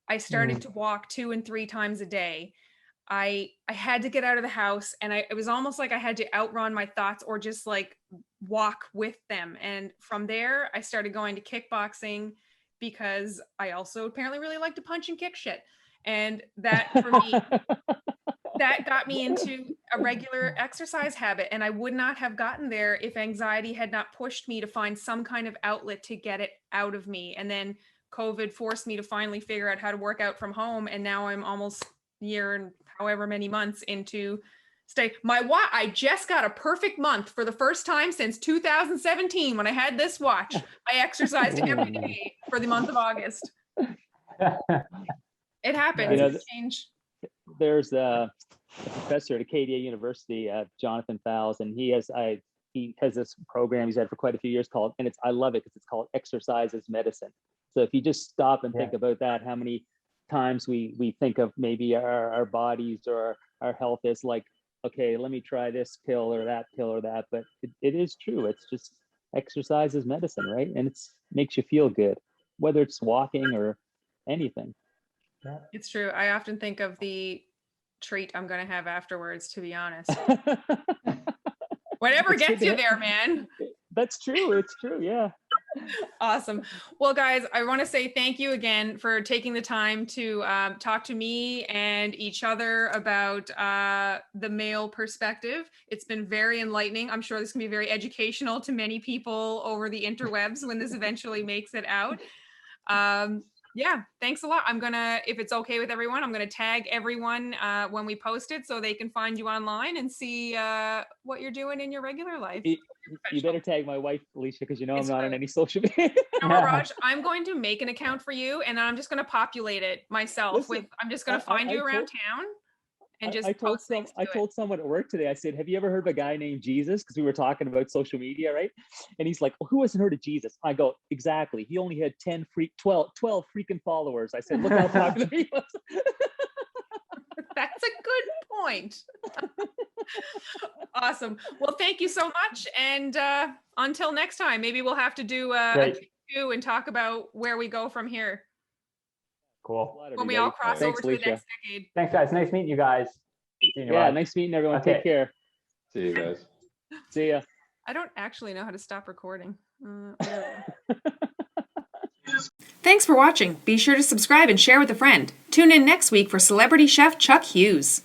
I started to walk 2 and 3 times a day. I had to get out of the house, and it was almost like I had to outrun my thoughts or just like walk with them. And from there, I started going to kickboxing because I also apparently really like to punch and kick shit. And that for me, that got me into a regular exercise habit. And I would not have gotten there if anxiety had not pushed me to find some kind of outlet to get it out of me. And then COVID forced me to finally figure out how to work out from home. And now I'm almost a year and however many months into I just got a perfect month for the first time since 2017 when I had this watch. I exercised every day for the month of August. It happens. It's change. There's a professor at Acadia University, Jonathan Fowles, and he has this program he's had for quite a few years called, and I love it because it's called Exercise as Medicine. So if you just stop and think about that, how many times we think of maybe our bodies or our health as like, okay, let me try this pill or that, but it is true. It's just exercise is medicine, right? And it makes you feel good, whether it's walking or anything. It's true. I often think of the treat I'm going to have afterwards, to be honest. Whatever gets you there, man. That's true. It's true. Yeah. Awesome. Well, guys, I want to say thank you again for taking the time to talk to me and each other about the male perspective. It's been very enlightening. I'm sure this can be very educational to many people over the interwebs when this eventually makes it out. Yeah, thanks a lot. if it's okay with everyone, I'm gonna tag everyone when we post it so they can find you online and see what you're doing in your regular life. You better tag my wife, Alicia, because I'm not on any social media. Raj, I'm going to make an account for you, and I'm just going to populate it myself. I'm just going to find you around town and just post things. I told someone at work today, I said, have you ever heard of a guy named Jesus? Because we were talking about social media, right? And he's like, well, who hasn't heard of Jesus? I go, exactly. He only had 12 freaking followers. I said, look how popular he was. That's a good point. Awesome. Well, thank you so much. And until next time, maybe we'll have to do a Great. two and talk about where we go from here Cool. when we all cross Thanks, over to the Alicia. next decade. Thanks, guys. Nice meeting you guys. See you, Yeah, bye. nice meeting everyone. Okay. Take care. See you guys. See ya. I don't actually know how to stop recording. Whatever. Thanks for watching. Be sure to subscribe and share with a friend. Tune in next week for celebrity chef Chuck Hughes.